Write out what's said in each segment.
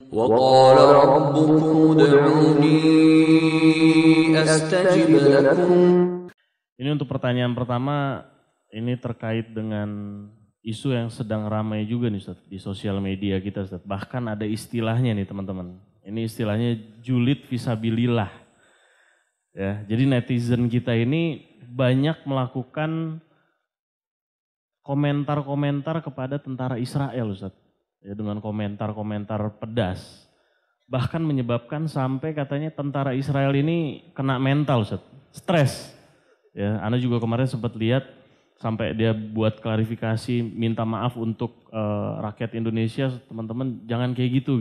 وقال ربكم ادعوني أستجب لكم. Ini untuk pertanyaan pertama, ini terkait dengan isu yang sedang ramai juga nih Ustaz, di sosial media kita Ustaz. Bahkan ada istilahnya nih teman-teman. Ini istilahnya julid fisabilillah. Ya, jadi netizen kita ini banyak melakukan komentar-komentar kepada tentara Israel Ustaz. Ya, dengan komentar-komentar pedas. Bahkan menyebabkan sampai katanya tentara Israel ini kena mental Ustaz, stres. Ya, Ana juga kemarin sempat lihat sampai dia buat klarifikasi, minta maaf untuk rakyat Indonesia, teman-teman jangan kayak gitu.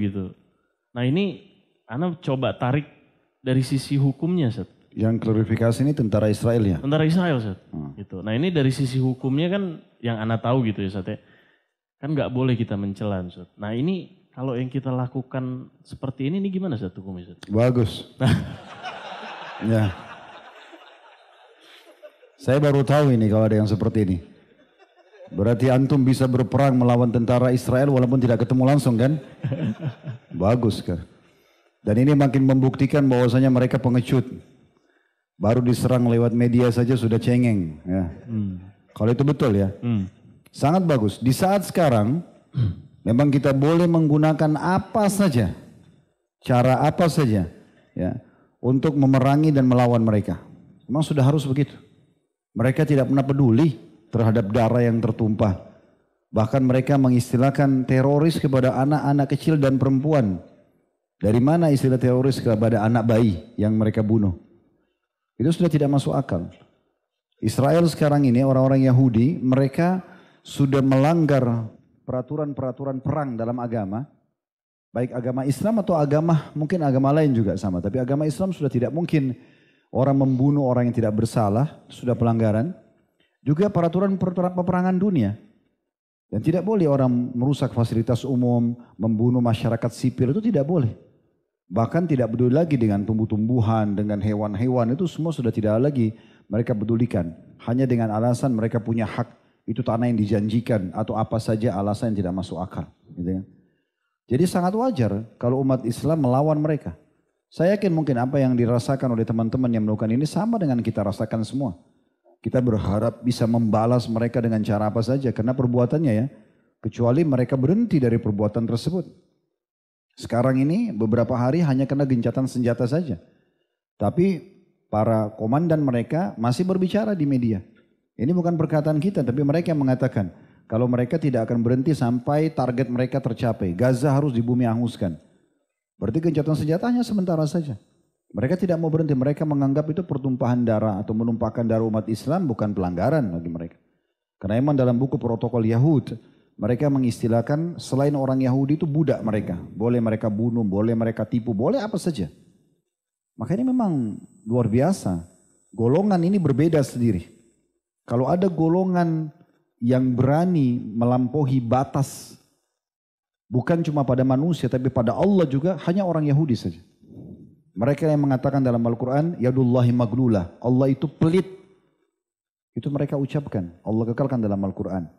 Nah ini Ana coba tarik dari sisi hukumnya Ustaz. Yang klarifikasi ini tentara Israel ya? Tentara Israel Ustaz. Gitu. Nah ini dari sisi hukumnya kan yang Ana tahu gitu ya Ustaz ya. Kan nggak boleh kita mencela Ustaz. Nah ini kalau yang kita lakukan seperti ini gimana Ustaz hukumnya Ustaz? Bagus. Ya. Saya baru tahu ini kalau ada yang seperti ini. Berarti antum bisa berperang melawan tentara Israel walaupun tidak ketemu langsung kan? Bagus kan? Dan ini makin membuktikan bahwasanya mereka pengecut. Baru diserang lewat media saja sudah cengeng. Ya. Kalau itu betul ya. Sangat bagus. Di saat sekarang memang kita boleh menggunakan apa saja, cara apa saja ya, untuk memerangi dan melawan mereka. Memang sudah harus begitu. Mereka tidak pernah peduli terhadap darah yang tertumpah. Bahkan mereka mengistilahkan teroris kepada anak-anak kecil dan perempuan. Dari mana istilah teroris kepada anak bayi yang mereka bunuh? Itu sudah tidak masuk akal. Israel sekarang ini orang-orang Yahudi, mereka sudah melanggar peraturan-peraturan perang dalam agama. Baik agama Islam atau mungkin agama lain juga sama. Tapi agama Islam sudah tidak mungkin orang membunuh orang yang tidak bersalah, sudah pelanggaran. Juga peraturan peperangan dunia. Dan tidak boleh orang merusak fasilitas umum, membunuh masyarakat sipil, itu tidak boleh. Bahkan tidak peduli lagi dengan tumbuh-tumbuhan, dengan hewan-hewan, itu semua sudah tidak lagi mereka pedulikan. Hanya dengan alasan mereka punya hak, itu tanah yang dijanjikan, atau apa saja alasan yang tidak masuk akal. Gitu ya. Jadi sangat wajar kalau umat Islam melawan mereka. Saya yakin mungkin apa yang dirasakan oleh teman-teman yang melakukan ini sama dengan kita rasakan semua. Kita berharap bisa membalas mereka dengan cara apa saja, karena perbuatannya ya. Kecuali mereka berhenti dari perbuatan tersebut. Sekarang ini beberapa hari hanya kena gencatan senjata saja. Tapi para komandan mereka masih berbicara di media. Ini bukan perkataan kita, tapi mereka yang mengatakan kalau mereka tidak akan berhenti sampai target mereka tercapai. Gaza harus dibumi hanguskan. Berarti gencatan senjatanya sementara saja. Mereka tidak mau berhenti, mereka menganggap itu pertumpahan darah atau menumpahkan darah umat Islam bukan pelanggaran bagi mereka. Karena memang dalam buku protokol Yahud, mereka mengistilahkan selain orang Yahudi itu budak mereka. Boleh mereka bunuh, boleh mereka tipu, boleh apa saja. Makanya memang luar biasa. Golongan ini berbeda sendiri. Kalau ada golongan yang berani melampaui batas, bukan cuma pada manusia tapi pada Allah juga, hanya orang Yahudi saja. Mereka yang mengatakan dalam Al-Quran, Yadullahi maglulah, Allah itu pelit. Itu mereka ucapkan, Allah kekalkan dalam Al-Quran.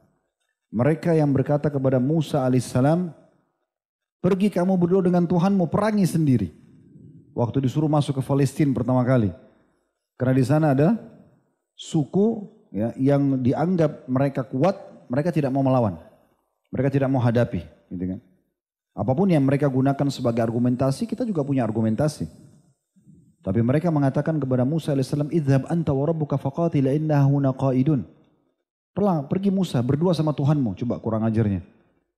Mereka yang berkata kepada Musa alaihissalam, pergi kamu berdua dengan Tuhanmu, perangi sendiri. Waktu disuruh masuk ke Palestina pertama kali. Karena di sana ada suku ya, yang dianggap mereka kuat, mereka tidak mau melawan. Mereka tidak mau hadapi. Gitu kan. Apapun yang mereka gunakan sebagai argumentasi, kita juga punya argumentasi. Tapi mereka mengatakan kepada Musa alaihissalam, idhab anta wa rabbuka faqatila inna huna qaidun. Pergi Musa, berdua sama Tuhanmu. Coba kurang ajarnya.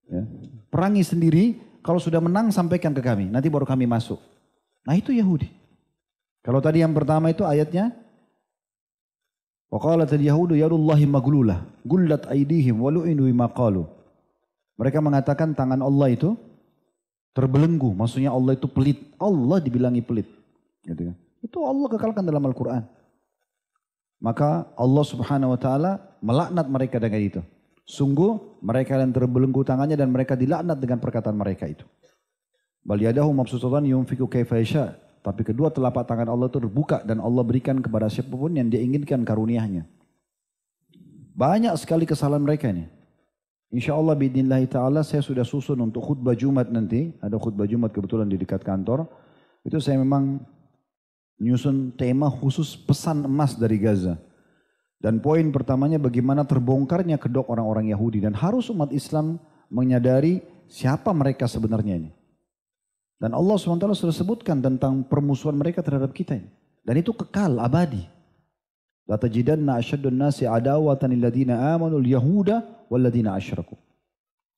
Ya. Perangi sendiri, kalau sudah menang sampaikan ke kami, nanti baru kami masuk. Nah itu Yahudi. Kalau tadi yang pertama itu ayatnya, wa qalatil yahudu yadullahi maglulah, gullat aydihim wa lu'inu bima qalu. Mereka mengatakan tangan Allah itu terbelenggu, maksudnya Allah itu pelit. Allah dibilangi pelit. Gitu kan. Itu Allah kekalkan dalam Al-Quran. Maka Allah subhanahu wa ta'ala melaknat mereka dengan itu. Sungguh mereka yang terbelenggu tangannya dan mereka dilaknat dengan perkataan mereka itu. Bal yadahu mabsutatan yunfiku kaifa yasha. Tapi kedua telapak tangan Allah itu terbuka dan Allah berikan kepada siapapun yang dia inginkan karunia-Nya. Banyak sekali kesalahan mereka ini. Insya Allah biidnillahi ta'ala saya sudah susun untuk khutbah Jumat nanti. Ada khutbah Jumat kebetulan di dekat kantor. Itu saya memang nyusun tema khusus pesan emas dari Gaza. Dan poin pertamanya bagaimana terbongkarnya kedok orang-orang Yahudi. Dan harus umat Islam menyadari siapa mereka sebenarnya ini. Dan Allah SWT sudah sebutkan tentang permusuhan mereka terhadap kita ini. Dan itu kekal, abadi. La tajidanna asyaddun nasi adawatan lilladina amanul yahuda walladina asyraku.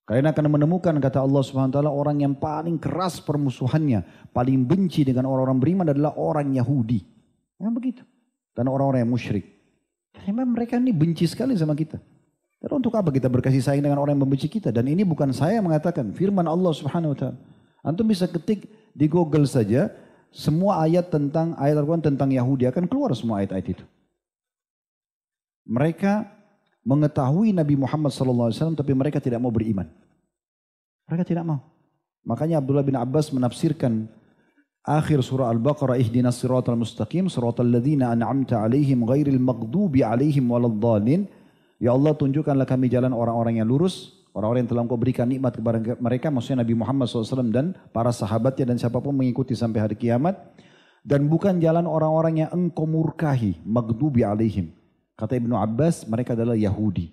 Kalian akan menemukan, kata Allah SWT, orang yang paling keras permusuhannya, paling benci dengan orang-orang beriman adalah orang Yahudi. Memang begitu. Dan orang-orang yang musyrik. Memang mereka ini benci sekali sama kita. Dan untuk apa kita berkasih sayang dengan orang yang membenci kita? Dan ini bukan saya yang mengatakan, firman Allah Subhanahu wa taala. Antum bisa ketik di Google saja, semua ayat tentang ayat Al-Quran tentang Yahudi akan keluar semua ayat-ayat itu. Mereka mengetahui Nabi Muhammad SAW tapi mereka tidak mau beriman. Mereka tidak mau. Makanya Abdullah bin Abbas menafsirkan akhir surah Al-Baqarah, ihdinas siratal mustaqim siratal ladzina an'amta alaihim ghairil maghdubi alaihim waladdallin. Ya Allah, tunjukkanlah kami jalan orang-orang yang lurus, orang-orang yang telah Engkau berikan nikmat kepada mereka, maksudnya Nabi Muhammad SAW dan para sahabatnya dan siapapun mengikuti sampai hari kiamat. Dan bukan jalan orang-orang yang Engkau murkahi, maghdubi alaihim. Kata Ibnu Abbas, mereka adalah Yahudi.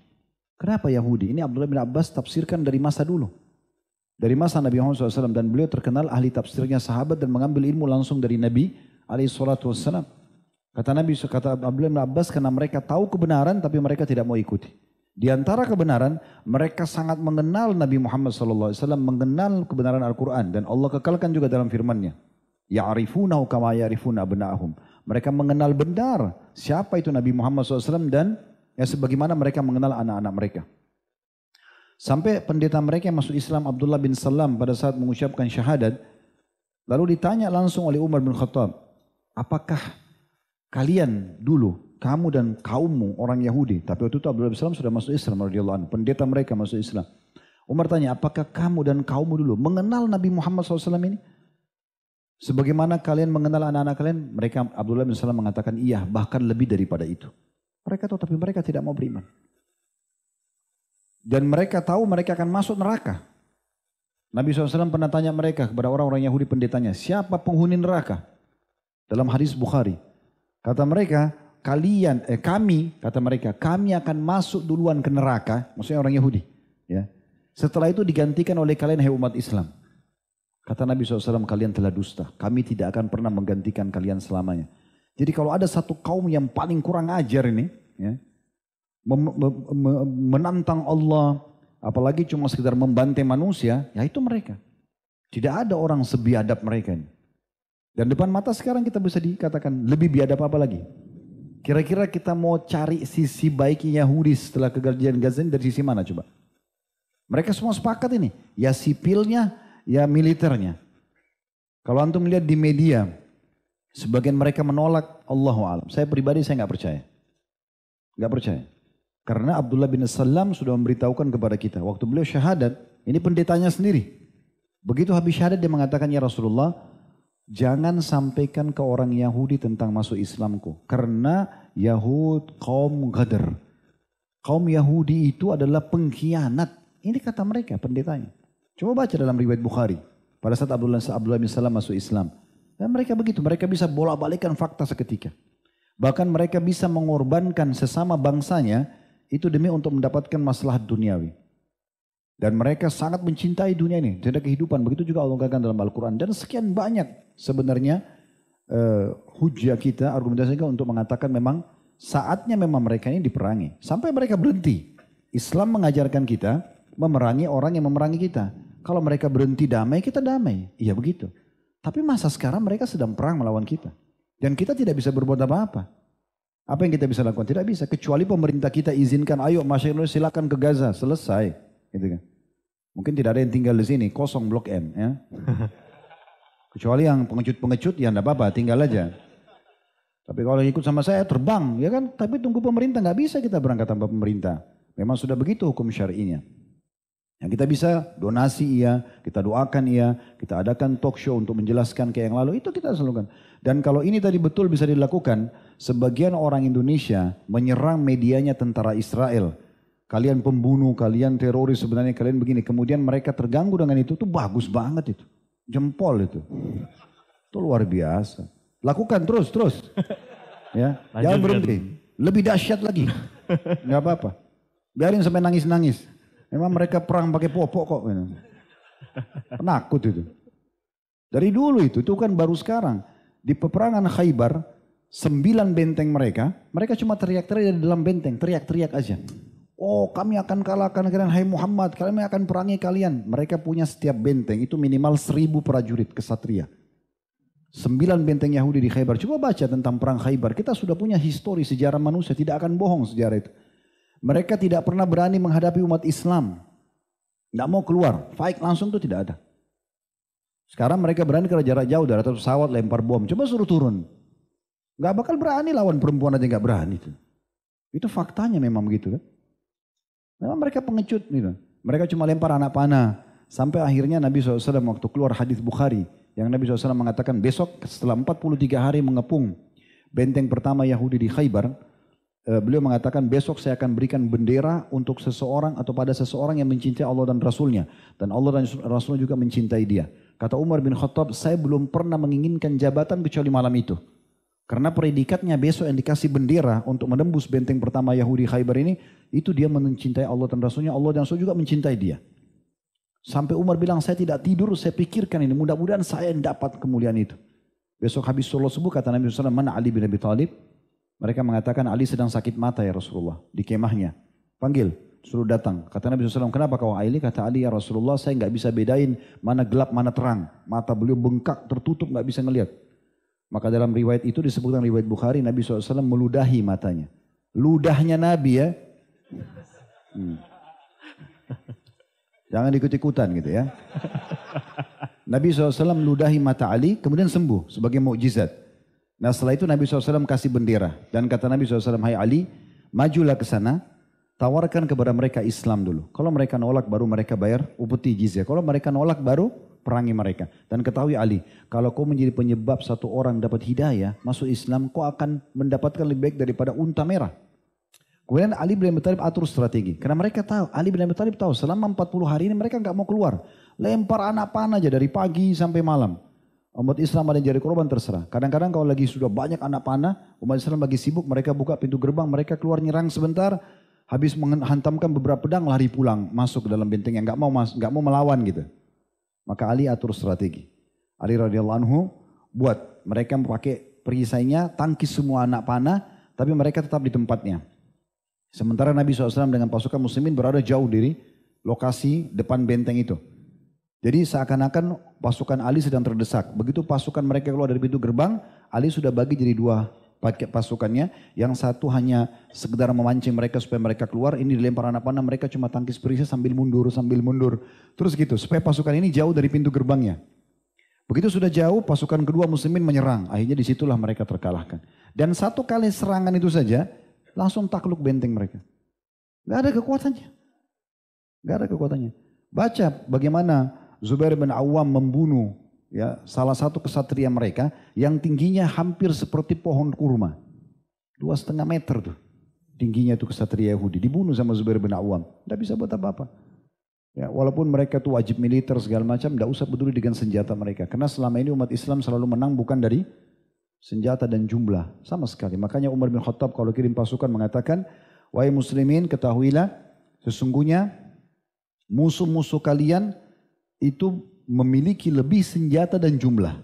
Kenapa Yahudi? Ini Abdullah bin Abbas tafsirkan dari masa dulu. Dari masa Nabi Muhammad SAW. Dan beliau terkenal ahli tafsirnya sahabat dan mengambil ilmu langsung dari Nabi SAW. Kata Abdullah bin Abbas, karena mereka tahu kebenaran tapi mereka tidak mau ikuti. Di antara kebenaran, mereka sangat mengenal Nabi Muhammad SAW, mengenal kebenaran Al-Quran. Dan Allah kekalkan juga dalam firman-Nya. Ya'rifunahu kama ya'rifuna abna'ahum. Mereka mengenal benar siapa itu Nabi Muhammad SAW dan ya sebagaimana mereka mengenal anak-anak mereka. Sampai pendeta mereka yang masuk Islam, Abdullah bin Salam, pada saat mengucapkan syahadat, lalu ditanya langsung oleh Umar bin Khattab, apakah kalian dulu, kamu dan kaummu orang Yahudi, tapi waktu itu Abdullah bin Salam sudah masuk Islam, radhiyallahu anhu, pendeta mereka masuk Islam. Umar tanya, apakah kamu dan kaummu dulu mengenal Nabi Muhammad SAW ini? Sebagaimana kalian mengenal anak-anak kalian, mereka Abdullah bin Salam mengatakan iya, bahkan lebih daripada itu. Mereka tahu tapi mereka tidak mau beriman. Dan mereka tahu mereka akan masuk neraka. Nabi SAW pernah tanya mereka kepada orang-orang Yahudi pendetanya, siapa penghuni neraka? Dalam hadis Bukhari. Kata mereka, kami akan masuk duluan ke neraka, maksudnya orang Yahudi. Ya. Setelah itu digantikan oleh kalian, hai umat Islam. Kata Nabi SAW, kalian telah dusta. Kami tidak akan pernah menggantikan kalian selamanya. Jadi kalau ada satu kaum yang paling kurang ajar ini, ya, menantang Allah, apalagi cuma sekedar membantai manusia, ya itu mereka. Tidak ada orang sebiadab mereka ini. Dan depan mata sekarang kita bisa dikatakan lebih biadab apa lagi? Kira-kira kita mau cari sisi baiknya Yahudi setelah kejadian Gaza dari sisi mana coba? Mereka semua sepakat ini, ya sipilnya, ya militernya. Kalau antum lihat di media, sebagian mereka menolak, Allahu a'lam. Saya pribadi saya nggak percaya. Nggak percaya. Karena Abdullah bin Salam sudah memberitahukan kepada kita. Waktu beliau syahadat, ini pendetanya sendiri. Begitu habis syahadat dia mengatakan, ya Rasulullah, jangan sampaikan ke orang Yahudi tentang masuk Islamku. Karena Yahud kaum Ghadr. Kaum Yahudi itu adalah pengkhianat. Ini kata mereka pendetanya. Coba baca dalam riwayat Bukhari. Pada saat Abdullah bin Salam masuk Islam. Dan mereka begitu. Mereka bisa bolak-balikan fakta seketika. Bahkan mereka bisa mengorbankan sesama bangsanya. Itu demi untuk mendapatkan masalah duniawi. Dan mereka sangat mencintai dunia ini. Tidak kehidupan. Begitu juga Allah katakan dalam Al-Quran. Dan sekian banyak sebenarnya hujah kita, argumentasi kita untuk mengatakan memang saatnya memang mereka ini diperangi. Sampai mereka berhenti. Islam mengajarkan kita memerangi orang yang memerangi kita. Kalau mereka berhenti damai, kita damai. Iya begitu. Tapi masa sekarang mereka sedang perang melawan kita. Dan kita tidak bisa berbuat apa-apa. Apa yang kita bisa lakukan? Tidak bisa. Kecuali pemerintah kita izinkan, ayo masyarakat silakan ke Gaza. Selesai. Gitu kan. Mungkin tidak ada yang tinggal di sini. Kosong Blok M. Ya. Kecuali yang pengecut-pengecut, ya enggak apa-apa. Tinggal aja. Tapi kalau ikut sama saya terbang. Ya kan. Tapi tunggu pemerintah. Nggak bisa kita berangkat tanpa pemerintah. Memang sudah begitu hukum syar'inya. Yang kita bisa donasi iya, kita doakan iya, kita adakan talk show untuk menjelaskan ke yang lalu, itu kita lakukan. Dan kalau ini tadi betul bisa dilakukan, sebagian orang Indonesia menyerang medianya tentara Israel. kalian pembunuh, kalian teroris, sebenarnya kalian begini. Kemudian mereka terganggu dengan itu, bagus banget itu. Jempol itu. Itu luar biasa. Lakukan terus. Ya, jangan berhenti. Lebih dahsyat lagi. Nggak apa-apa. Biarin sampai nangis-nangis. Memang mereka perang pakai popok kok. Penakut itu. Dari dulu itu kan baru sekarang. Di peperangan Khaybar, 9 benteng mereka cuma teriak-teriak di dalam benteng, teriak-teriak aja. Oh, kami akan kalahkan kalian, hai Muhammad, kami akan perangi kalian. Mereka punya setiap benteng itu minimal 1000 prajurit kesatria. 9 benteng Yahudi di Khaybar. Coba baca tentang perang Khaybar. Kita sudah punya histori sejarah manusia, tidak akan bohong sejarah itu. Mereka tidak pernah berani menghadapi umat Islam. Tidak mau keluar, fight langsung itu tidak ada. Sekarang mereka berani ke jarak jauh, dari atas pesawat lempar bom. Coba suruh turun. Gak bakal berani lawan perempuan aja gak berani itu. Itu faktanya memang begitu kan. Memang mereka pengecut gitu. Mereka cuma lempar anak panah. Sampai akhirnya Nabi SAW waktu keluar hadis Bukhari. Yang Nabi SAW mengatakan besok setelah 43 hari mengepung benteng pertama Yahudi di Khaybar. Beliau mengatakan besok saya akan berikan bendera untuk seseorang atau pada seseorang yang mencintai Allah dan Rasulnya. Dan Allah dan Rasulnya juga mencintai dia. Kata Umar bin Khattab, saya belum pernah menginginkan jabatan kecuali malam itu. Karena predikatnya besok yang dikasih bendera untuk menembus benteng pertama Yahudi Khaybar ini, itu dia mencintai Allah dan Rasulnya, Allah dan Rasul juga mencintai dia. Sampai Umar bilang, saya tidak tidur, saya pikirkan ini, mudah-mudahan saya yang dapat kemuliaan itu. Besok habis sholat subuh, kata Nabi SAW, mana Ali bin Abi Thalib? Mereka mengatakan, Ali sedang sakit mata ya Rasulullah, di kemahnya. Panggil, suruh datang. Kata Nabi SAW, kenapa kau Ali? Kata Ali, ya Rasulullah, saya nggak bisa bedain mana gelap, mana terang. Mata beliau bengkak, tertutup, nggak bisa ngelihat. Maka dalam riwayat itu disebutkan riwayat Bukhari, Nabi SAW meludahi matanya. Ludahnya Nabi ya. Jangan ikut-ikutan gitu ya. Nabi SAW meludahi mata Ali, kemudian sembuh sebagai mukjizat. Nah setelah itu Nabi SAW kasih bendera. Dan kata Nabi SAW, hai Ali, majulah ke sana, tawarkan kepada mereka Islam dulu. Kalau mereka nolak baru mereka bayar upeti jizyah. Kalau mereka nolak baru perangi mereka. Dan ketahui Ali, kalau kau menjadi penyebab satu orang dapat hidayah, masuk Islam, kau akan mendapatkan lebih baik daripada unta merah. Kemudian Ali bin Abi Thalib atur strategi. Karena mereka tahu, Ali bin Abi Thalib tahu selama 40 hari ini mereka nggak mau keluar. Lempar anak panah aja dari pagi sampai malam. Umat Islam ada yang jadi korban terserah. Kadang-kadang kalau lagi sudah banyak anak panah, umat Islam lagi sibuk, mereka buka pintu gerbang, mereka keluar nyerang sebentar, habis menghantamkan beberapa pedang, lari pulang, masuk ke dalam benteng yang nggak mau melawan gitu. Maka Ali atur strategi. Ali radhiyallahu anhu buat mereka pakai perisainya, tangkis semua anak panah, tapi mereka tetap di tempatnya. Sementara Nabi SAW dengan pasukan muslimin berada jauh dari lokasi depan benteng itu. Jadi seakan-akan pasukan Ali sedang terdesak. Begitu pasukan mereka keluar dari pintu gerbang, Ali sudah bagi jadi 2 paket pasukannya. Yang satu hanya sekedar memancing mereka supaya mereka keluar. Ini dilempar anak panah, mereka cuma tangkis perisai sambil mundur. Terus gitu, supaya pasukan ini jauh dari pintu gerbangnya. Begitu sudah jauh, pasukan kedua muslimin menyerang. Akhirnya disitulah mereka terkalahkan. Dan satu kali serangan itu saja, langsung takluk benteng mereka. Gak ada kekuatannya. Baca bagaimana Zubair bin Awam membunuh ya salah satu kesatria mereka yang tingginya hampir seperti pohon kurma. 2,5 meter tuh tingginya itu kesatria Yahudi. Dibunuh sama Zubair bin Awam. Tidak bisa buat apa-apa. Ya, walaupun mereka tuh wajib militer segala macam, tidak usah peduli dengan senjata mereka. Karena selama ini umat Islam selalu menang bukan dari senjata dan jumlah. Sama sekali. Makanya Umar bin Khattab kalau kirim pasukan mengatakan, wahai muslimin ketahuilah sesungguhnya musuh-musuh kalian itu memiliki lebih senjata dan jumlah.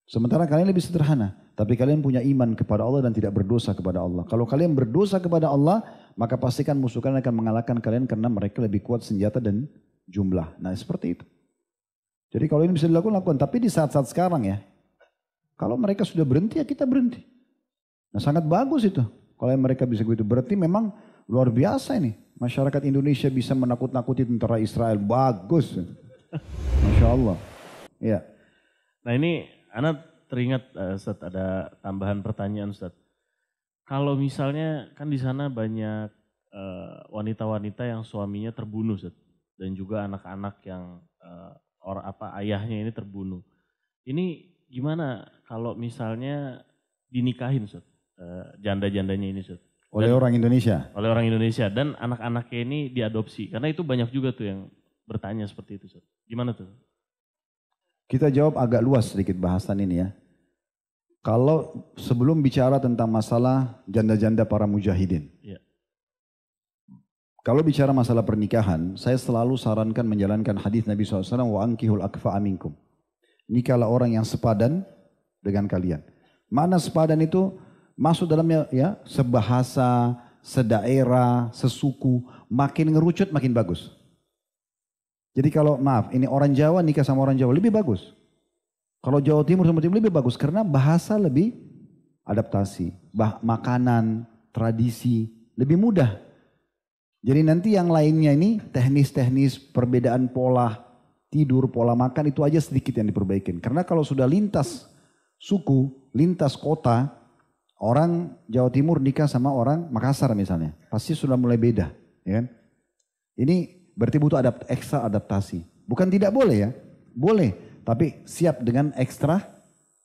Sementara kalian lebih sederhana. Tapi kalian punya iman kepada Allah dan tidak berdosa kepada Allah. Kalau kalian berdosa kepada Allah, maka pastikan musuh kalian akan mengalahkan kalian karena mereka lebih kuat senjata dan jumlah. Nah seperti itu. Jadi kalau ini bisa dilakukan, lakukan. Tapi di saat-saat sekarang ya, kalau mereka sudah berhenti ya kita berhenti. Nah sangat bagus itu. Kalau mereka bisa begitu. Berarti memang luar biasa ini. Masyarakat Indonesia bisa menakut-nakuti tentara Israel. Bagus. Masya Allah. Ya. Nah ini Ana teringat Ustaz, ada tambahan pertanyaan Ustaz. Kalau misalnya kan di sana banyak wanita-wanita yang suaminya terbunuh Ustaz. Dan juga anak-anak yang ayahnya ini terbunuh. Ini gimana kalau misalnya dinikahin Ustaz, janda-jandanya ini Ustaz? Oleh orang Indonesia. Oleh orang Indonesia dan anak-anaknya ini diadopsi. Karena itu banyak juga tuh yang bertanya seperti itu. Ustaz. Gimana tuh? Kita jawab agak luas sedikit bahasan ini ya. Kalau sebelum bicara tentang masalah janda-janda para mujahidin. Ya. Kalau bicara masalah pernikahan, saya selalu sarankan menjalankan hadis Nabi SAW, wa ankihul akfa'a minkum. Nikahlah orang yang sepadan dengan kalian. Mana sepadan itu? Masuk dalamnya ya, sebahasa, sedaerah, sesuku, makin ngerucut makin bagus. Jadi kalau maaf, ini orang Jawa nikah sama orang Jawa lebih bagus. Kalau Jawa Timur sama Timur lebih bagus karena bahasa lebih adaptasi, makanan, tradisi lebih mudah. Jadi nanti yang lainnya ini teknis-teknis perbedaan pola tidur, pola makan itu aja sedikit yang diperbaikin. Karena kalau sudah lintas suku, lintas kota, orang Jawa Timur nikah sama orang Makassar misalnya, pasti sudah mulai beda, ya kan? Ini berarti butuh ekstra adaptasi. Bukan tidak boleh ya, boleh, tapi siap dengan ekstra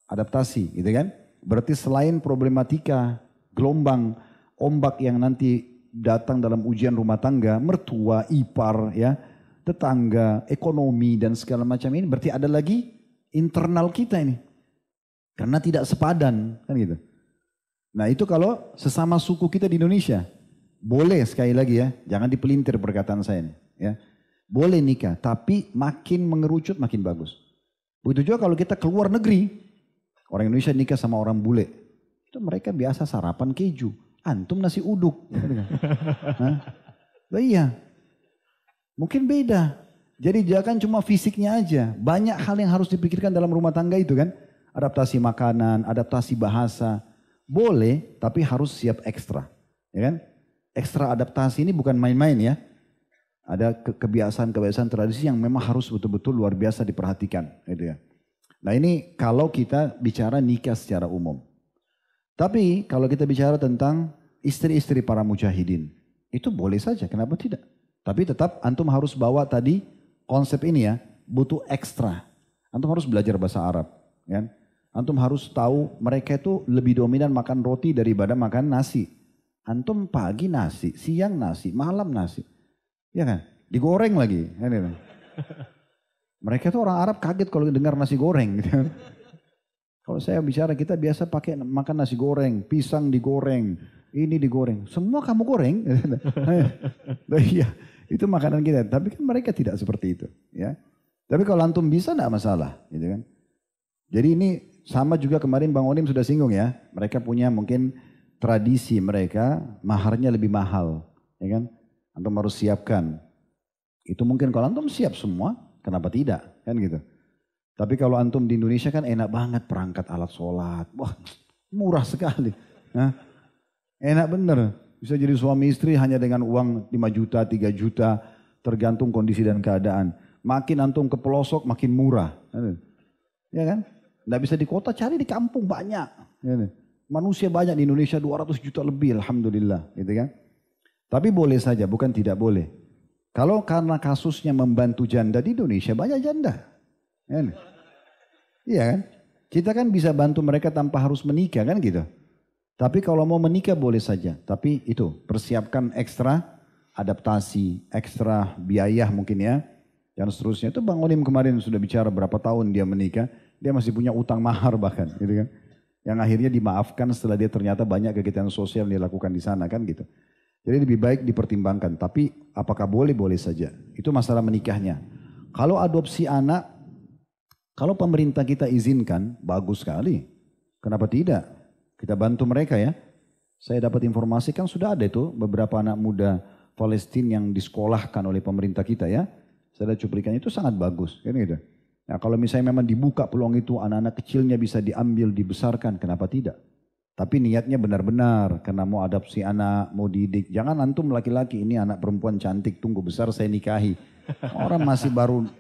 adaptasi, gitu kan? Berarti selain problematika gelombang, ombak yang nanti datang dalam ujian rumah tangga, mertua, ipar, ya, tetangga, ekonomi dan segala macam ini, berarti ada lagi internal kita ini, karena tidak sepadan, kan gitu. Nah itu kalau sesama suku kita di Indonesia, boleh sekali lagi ya, jangan dipelintir perkataan saya ini. Ya. Boleh nikah, tapi makin mengerucut makin bagus. Begitu juga kalau kita keluar negeri, orang Indonesia nikah sama orang bule, itu mereka biasa sarapan keju, antum nasi uduk. Nah, iya, mungkin beda. Jadi jangan cuma fisiknya aja, banyak hal yang harus dipikirkan dalam rumah tangga itu kan. Adaptasi makanan, adaptasi bahasa. Boleh, tapi harus siap ekstra, ya kan? Ekstra adaptasi ini bukan main-main ya. Ada kebiasaan-kebiasaan tradisi yang memang harus betul-betul luar biasa diperhatikan, gitu ya. Nah ini kalau kita bicara nikah secara umum. Tapi kalau kita bicara tentang istri-istri para mujahidin, itu boleh saja, kenapa tidak? Tapi tetap antum harus bawa tadi konsep ini ya, butuh ekstra. Antum harus belajar bahasa Arab, ya. Antum harus tahu mereka itu lebih dominan makan roti daripada makan nasi. Antum pagi nasi, siang nasi, malam nasi. Ya kan? Digoreng lagi. Mereka itu orang Arab kaget kalau dengar nasi goreng. Kalau saya bicara kita biasa pakai makan nasi goreng, pisang digoreng, ini digoreng. Semua kamu goreng. Iya, itu makanan kita. Tapi kan mereka tidak seperti itu. Ya. Tapi kalau antum bisa enggak masalah. Gitu kan? Jadi ini sama juga kemarin Bang Onim sudah singgung ya. Mereka punya mungkin tradisi mereka maharnya lebih mahal. Ya kan? Antum harus siapkan. Itu mungkin kalau antum siap semua, kenapa tidak? Kan gitu. Tapi kalau antum di Indonesia kan enak banget perangkat alat sholat. Wah murah sekali. Nah, enak bener. Bisa jadi suami istri hanya dengan uang 5 juta, 3 juta. Tergantung kondisi dan keadaan. Makin antum ke pelosok makin murah. Ya kan? Nggak bisa di kota, cari di kampung banyak. Manusia banyak di Indonesia 200 juta lebih, alhamdulillah. Gitu kan? Tapi boleh saja, bukan tidak boleh. Kalau karena kasusnya membantu janda di Indonesia, banyak janda. Iya kan? Kita kan bisa bantu mereka tanpa harus menikah kan gitu. Tapi kalau mau menikah boleh saja. Tapi itu, persiapkan ekstra adaptasi, ekstra biaya mungkin ya. Dan seterusnya. Itu Bang Onim kemarin sudah bicara berapa tahun dia menikah. Dia masih punya utang mahar bahkan, gitu kan? Yang akhirnya dimaafkan setelah dia ternyata banyak kegiatan sosial yang dilakukan di sana kan gitu. Jadi lebih baik dipertimbangkan. Tapi apakah boleh? Boleh saja. Itu masalah menikahnya. Kalau adopsi anak, kalau pemerintah kita izinkan, bagus sekali. Kenapa tidak? Kita bantu mereka ya. Saya dapat informasi kan sudah ada itu beberapa anak muda Palestina yang disekolahkan oleh pemerintah kita ya. Saya ada cuplikan itu sangat bagus kan gitu. Nah kalau misalnya memang dibuka peluang itu anak-anak kecilnya bisa diambil, dibesarkan, kenapa tidak? Tapi niatnya benar-benar karena mau adopsi anak, mau didik. Jangan antum laki-laki ini anak perempuan cantik, tunggu besar saya nikahi. Orang masih baru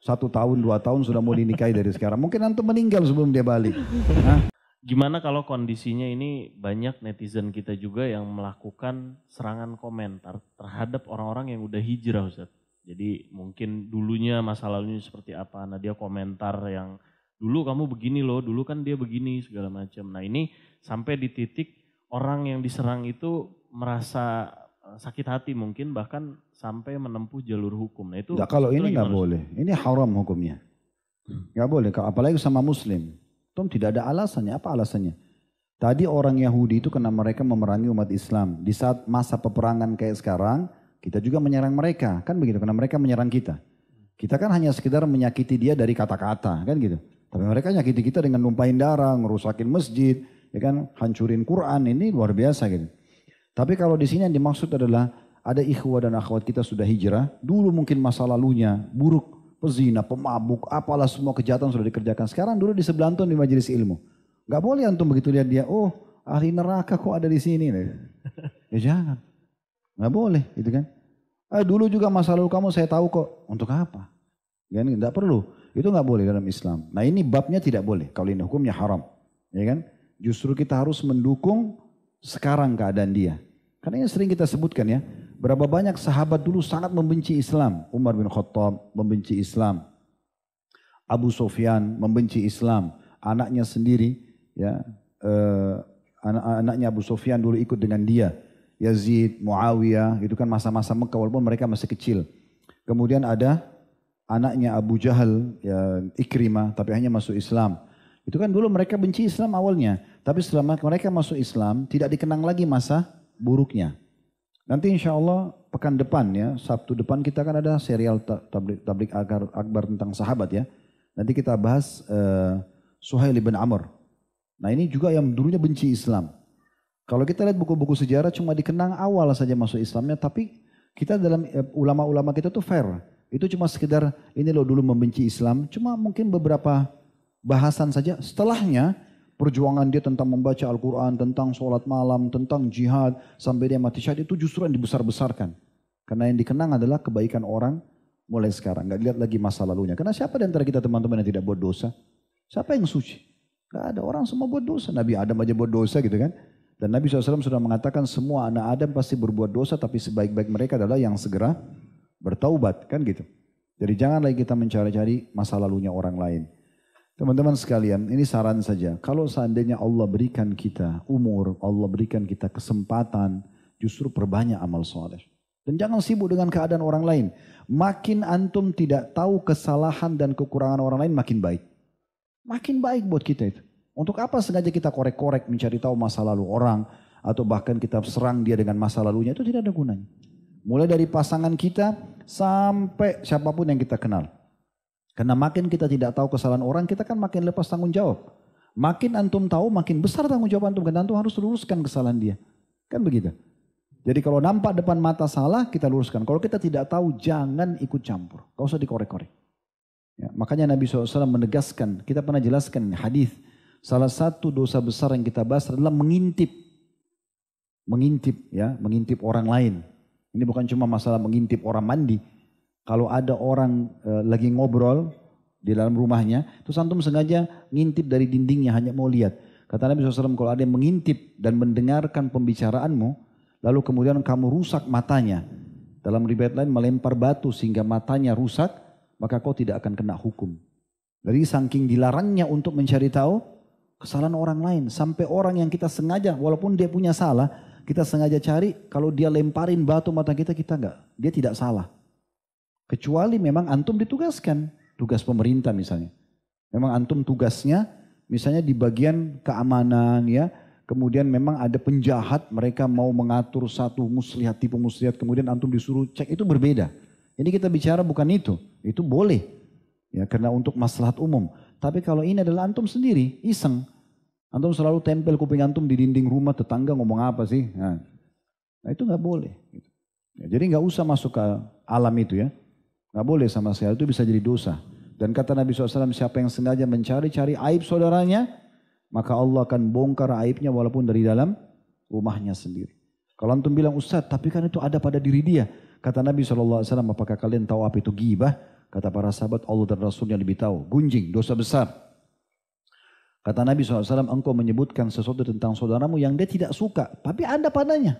1 tahun, 2 tahun sudah mau dinikahi dari sekarang. Mungkin antum meninggal sebelum dia balik. Nah, Gimana kalau kondisinya ini banyak netizen kita juga yang melakukan serangan komentar terhadap orang-orang yang udah hijrah Ustaz. Jadi mungkin dulunya masa lalunya seperti apa, nah dia komentar yang dulu kamu begini loh, dulu kan dia begini segala macam. Nah ini sampai di titik orang yang diserang itu merasa sakit hati mungkin bahkan sampai menempuh jalur hukum. Nah itu Nah, kalau ini sebetulnya nggak gimana, Ustaz? boleh, ini haram hukumnya. Nggak boleh, apalagi sama Muslim. Tom tidak ada alasannya, apa alasannya? Tadi orang Yahudi itu karena mereka memerangi umat Islam. Di saat masa peperangan kayak sekarang, kita juga menyerang mereka. Kan begitu, karena mereka menyerang kita. Kita kan hanya sekedar menyakiti dia dari kata-kata, kan gitu. Tapi mereka nyakiti kita dengan numpahin darah, ngerusakin masjid, ya kan, hancurin Quran, ini luar biasa gitu. Tapi kalau di sini yang dimaksud adalah ada ikhwah dan akhwat kita sudah hijrah, dulu mungkin masa lalunya buruk, pezina, pemabuk, apalah semua kejahatan sudah dikerjakan. Sekarang dulu di sebelah antum di majelis ilmu. Gak boleh antum begitu lihat dia, oh ahli neraka kok ada di sini. Ya jangan. Gak boleh gitu kan. Dulu juga masa lalu kamu saya tahu kok. Untuk apa? Ya, gak perlu. Itu gak boleh dalam Islam. Nah ini babnya tidak boleh. Kalau ini hukumnya haram. Ya kan? Justru kita harus mendukung sekarang keadaan dia. Karena ini sering kita sebutkan ya. Berapa banyak sahabat dulu sangat membenci Islam. Umar bin Khattab membenci Islam. Abu Sufyan membenci Islam. Anaknya sendiri, ya, anaknya Abu Sufyan dulu ikut dengan dia. Yazid, Muawiyah, itu kan masa-masa Mekah walaupun mereka masih kecil. Kemudian ada anaknya Abu Jahal, ya, Ikrimah, tapi hanya masuk Islam. Itu kan dulu mereka benci Islam awalnya. Tapi setelah mereka masuk Islam, tidak dikenang lagi masa buruknya. Nanti insya Allah pekan depan ya, Sabtu depan kita kan ada serial tablik akbar tentang sahabat ya. Nanti kita bahas Suhail bin Amr. Nah ini juga yang dulunya benci Islam. Kalau kita lihat buku-buku sejarah cuma dikenang awal saja masuk Islamnya, tapi kita dalam ulama-ulama kita tuh fair. Itu cuma sekedar ini loh dulu membenci Islam, cuma mungkin beberapa bahasan saja. Setelahnya perjuangan dia tentang membaca Al-Quran, tentang sholat malam, tentang jihad, sampai dia mati syahid itu justru yang dibesar-besarkan. Karena yang dikenang adalah kebaikan orang mulai sekarang. Gak dilihat lagi masa lalunya. Karena siapa di antara kita teman-teman yang tidak buat dosa? Siapa yang suci? Gak ada, orang semua buat dosa. Nabi Adam aja buat dosa gitu kan. Dan Nabi SAW sudah mengatakan semua anak Adam pasti berbuat dosa, tapi sebaik-baik mereka adalah yang segera bertaubat. Kan gitu. Jadi jangan lagi kita mencari-cari masa lalunya orang lain. Teman-teman sekalian, ini saran saja. Kalau seandainya Allah berikan kita umur, Allah berikan kita kesempatan, justru perbanyak amal soleh. Dan jangan sibuk dengan keadaan orang lain. Makin antum tidak tahu kesalahan dan kekurangan orang lain, makin baik. Makin baik buat kita itu. Untuk apa sengaja kita korek-korek mencari tahu masa lalu orang, atau bahkan kita serang dia dengan masa lalunya, itu tidak ada gunanya. Mulai dari pasangan kita sampai siapapun yang kita kenal. Karena makin kita tidak tahu kesalahan orang, kita kan makin lepas tanggung jawab. Makin antum tahu, makin besar tanggung jawab antum. Karena antum harus luruskan kesalahan dia. Kan begitu. Jadi kalau nampak depan mata salah, kita luruskan. Kalau kita tidak tahu, jangan ikut campur. Gak usah dikorek-korek. Ya, makanya Nabi SAW menegaskan, kita pernah jelaskan hadis. Salah satu dosa besar yang kita bahas adalah mengintip. Mengintip ya, mengintip orang lain. Ini bukan cuma masalah mengintip orang mandi. Kalau ada orang lagi ngobrol di dalam rumahnya, terus antum sengaja ngintip dari dindingnya hanya mau lihat. Kata Nabi SAW, kalau ada yang mengintip dan mendengarkan pembicaraanmu, lalu kemudian kamu rusak matanya. Dalam riwayat lain melempar batu sehingga matanya rusak, maka kau tidak akan kena hukum. Jadi saking dilarangnya untuk mencari tahu kesalahan orang lain. Sampai orang yang kita sengaja, walaupun dia punya salah, kita sengaja cari, kalau dia lemparin batu mata kita, kita enggak. Dia tidak salah. Kecuali memang antum ditugaskan, tugas pemerintah misalnya. Memang antum tugasnya misalnya di bagian keamanan ya. Kemudian memang ada penjahat, mereka mau mengatur satu muslihat, tipe muslihat, kemudian antum disuruh cek, itu berbeda. Ini kita bicara bukan itu boleh. Ya, karena untuk maslahat umum. Tapi kalau ini adalah antum sendiri, iseng. Antum selalu tempel kuping antum di dinding rumah, tetangga ngomong apa sih. Nah itu nggak boleh. Ya, jadi nggak usah masuk ke alam itu ya. Nggak boleh sama sekali, itu bisa jadi dosa. Dan kata Nabi SAW, siapa yang sengaja mencari-cari aib saudaranya, maka Allah akan bongkar aibnya walaupun dari dalam rumahnya sendiri. Kalau antum bilang, Ustaz, tapi kan itu ada pada diri dia. Kata Nabi SAW, apakah kalian tahu apa itu ghibah? Kata para sahabat, Allah dan Rasulnya lebih tahu. Gunjing, dosa besar. Kata Nabi SAW, engkau menyebutkan sesuatu tentang saudaramu yang dia tidak suka, tapi ada padanya.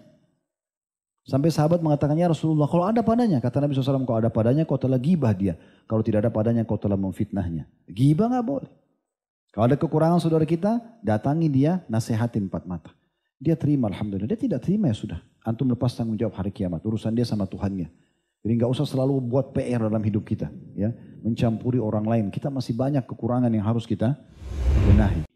Sampai sahabat mengatakan, ya Rasulullah, kalau ada padanya. Kata Nabi SAW, kalau ada padanya kau telah ghibah dia. Kalau tidak ada padanya kau telah memfitnahnya. Ghibah gak boleh. Kalau ada kekurangan saudara kita, datangi dia, nasihatin empat mata. Dia terima, alhamdulillah. Dia tidak terima, ya sudah. Antum lepas tanggung jawab hari kiamat. Urusan dia sama Tuhannya. Jadi nggak usah selalu buat PR dalam hidup kita. Ya, mencampuri orang lain. Kita masih banyak kekurangan yang harus kita benahi.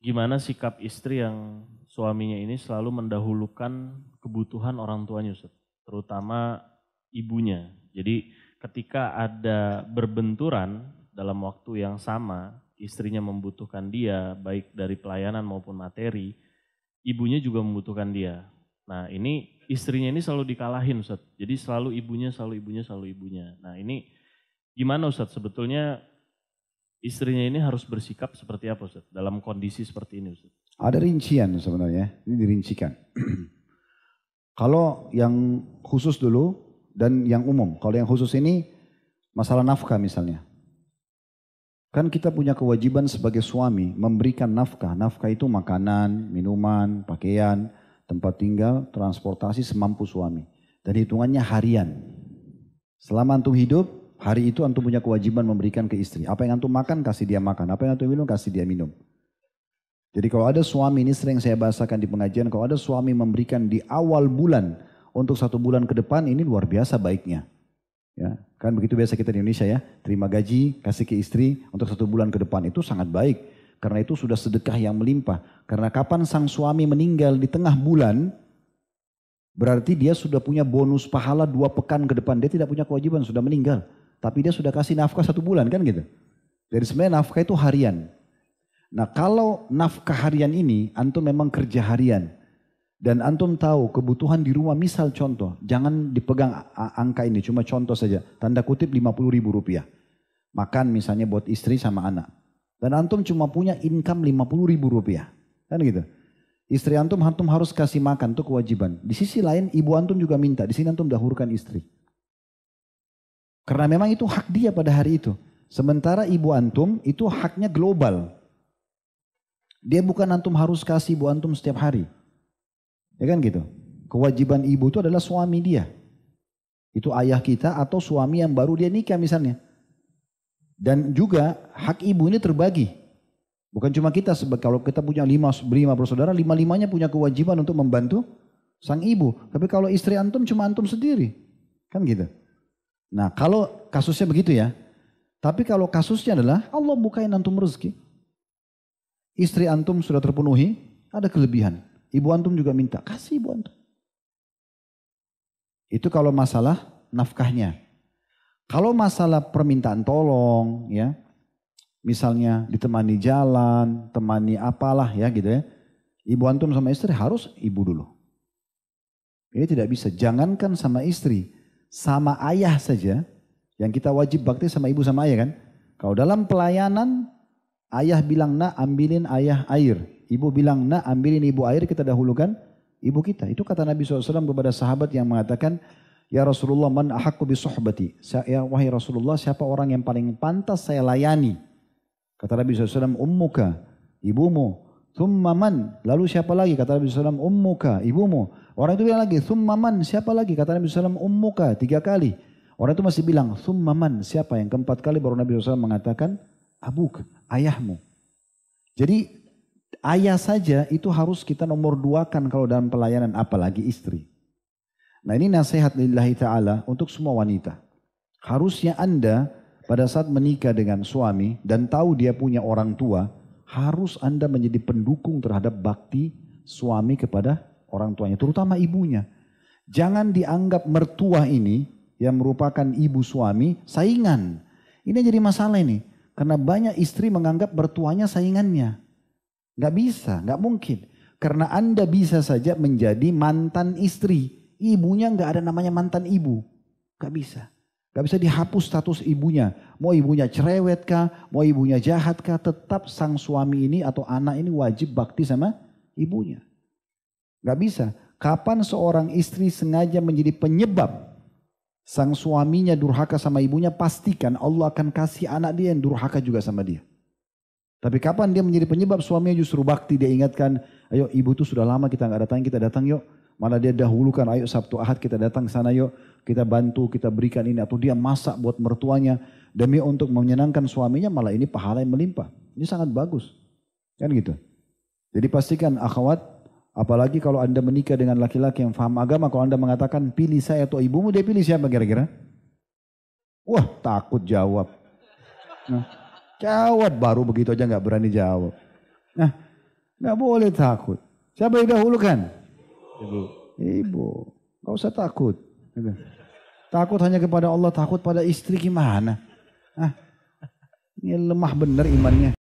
Gimana sikap istri yang suaminya ini selalu mendahulukan kebutuhan orang tuanya, Ustaz? Terutama ibunya. Jadi ketika ada berbenturan dalam waktu yang sama, istrinya membutuhkan dia, baik dari pelayanan maupun materi, ibunya juga membutuhkan dia. Nah ini istrinya ini selalu dikalahin, Ustaz. Jadi selalu ibunya, selalu ibunya, selalu ibunya. Nah ini gimana, Ustaz? Sebetulnya istrinya ini harus bersikap seperti apa, Ustaz? Dalam kondisi seperti ini, Ustaz? Ada rincian sebenarnya, ini dirincikan. Kalau yang khusus dulu dan yang umum. Kalau yang khusus ini masalah nafkah misalnya. Kan kita punya kewajiban sebagai suami memberikan nafkah. Nafkah itu makanan, minuman, pakaian, tempat tinggal, transportasi semampu suami. Dan hitungannya harian. Selama antum hidup, hari itu antum punya kewajiban memberikan ke istri. Apa yang antum makan, kasih dia makan. Apa yang antum minum, kasih dia minum. Jadi kalau ada suami, ini sering saya bahasakan di pengajian, kalau ada suami memberikan di awal bulan untuk 1 bulan ke depan, ini luar biasa baiknya. Ya, kan begitu biasa kita di Indonesia ya, terima gaji, kasih ke istri untuk 1 bulan ke depan, itu sangat baik. Karena itu sudah sedekah yang melimpah. Karena kapan sang suami meninggal di tengah bulan, berarti dia sudah punya bonus pahala 2 pekan ke depan. Dia tidak punya kewajiban, sudah meninggal. Tapi dia sudah kasih nafkah 1 bulan kan gitu. Jadi sebenarnya nafkah itu harian. Nah kalau nafkah harian ini, antum memang kerja harian. Dan antum tahu kebutuhan di rumah, misal contoh, jangan dipegang angka ini, cuma contoh saja. Tanda kutip 50.000 rupiah. Makan misalnya buat istri sama anak. Dan antum cuma punya income 50.000 rupiah. Kan gitu. Istri antum harus kasih makan, itu kewajiban. Di sisi lain ibu antum juga minta, di sini antum dahulukan istri. Karena memang itu hak dia pada hari itu. Sementara ibu antum itu haknya global. Dia bukan antum harus kasih ibu antum setiap hari. Ya kan gitu. Kewajiban ibu itu adalah suami dia. Itu ayah kita atau suami yang baru dia nikah misalnya. Dan juga hak ibu ini terbagi. Bukan cuma kita, kalau kita punya 5 bersaudara, 5-5-nya punya kewajiban untuk membantu sang ibu. Tapi kalau istri antum cuma antum sendiri. Kan gitu. Nah kalau kasusnya begitu ya. Tapi kalau kasusnya adalah Allah bukain antum rezeki. Istri antum sudah terpenuhi, ada kelebihan. Ibu antum juga minta, kasih ibu antum. Itu kalau masalah nafkahnya. Kalau masalah permintaan tolong, ya, misalnya ditemani jalan, temani apalah ya gitu ya. Ibu antum sama istri harus ibu dulu. Ini tidak bisa. Jangankan sama istri, sama ayah saja. Yang kita wajib bakti sama ibu sama ayah kan. Kalau dalam pelayanan, ayah bilang nak ambilin ayah air. Ibu bilang, nak ambilin ibu air, kita dahulukan ibu kita. Itu kata Nabi SAW kepada sahabat yang mengatakan, ya Rasulullah man ahakku bisuhbati. Ya wahai Rasulullah, siapa orang yang paling pantas saya layani? Kata Nabi SAW, ummuka, ibumu. Thumma man, lalu siapa lagi? Kata Nabi SAW, ummuka, ibumu. Orang itu bilang lagi, thumma man, siapa lagi? Kata Nabi SAW, ummuka, 3 kali. Orang itu masih bilang, thumma man, siapa? Yang keempat kali baru Nabi SAW mengatakan, abuk, ayahmu. Jadi, ayah saja itu harus kita nomor 2-kan kalau dalam pelayanan, apalagi istri. Nah ini nasihat lillahi ta'ala untuk semua wanita. Harusnya Anda pada saat menikah dengan suami dan tahu dia punya orang tua, harus Anda menjadi pendukung terhadap bakti suami kepada orang tuanya, terutama ibunya. Jangan dianggap mertua ini yang merupakan ibu suami saingan. Ini jadi masalah ini. Karena banyak istri menganggap mertuanya saingannya. Gak bisa, gak mungkin. Karena Anda bisa saja menjadi mantan istri. Ibunya gak ada namanya mantan ibu. Gak bisa. Gak bisa dihapus status ibunya. Mau ibunya cerewet kah, mau ibunya jahat kah, tetap sang suami ini atau anak ini wajib bakti sama ibunya. Gak bisa. Kapan seorang istri sengaja menjadi penyebab sang suaminya durhaka sama ibunya, pastikan Allah akan kasih anak dia yang durhaka juga sama dia. Tapi kapan dia menjadi penyebab suaminya justru bakti, dia ingatkan, ayo ibu tuh sudah lama kita nggak datang yuk. Malah dia dahulukan, ayo Sabtu Ahad kita datang ke sana yuk. Kita bantu, kita berikan ini. Atau dia masak buat mertuanya demi untuk menyenangkan suaminya, malah ini pahala yang melimpah. Ini sangat bagus. Kan gitu. Jadi pastikan akhwat Apalagi kalau Anda menikah dengan laki-laki yang paham agama, kalau Anda mengatakan pilih saya atau ibumu, dia pilih siapa kira-kira? Wah, takut jawab. Nah, jawab baru begitu aja nggak berani jawab. Nah, nggak boleh takut. Siapa yang dahulukan? Ibu. Ibu. Gak usah takut. Takut hanya kepada Allah, takut pada istri gimana? Ah, ini lemah benar imannya.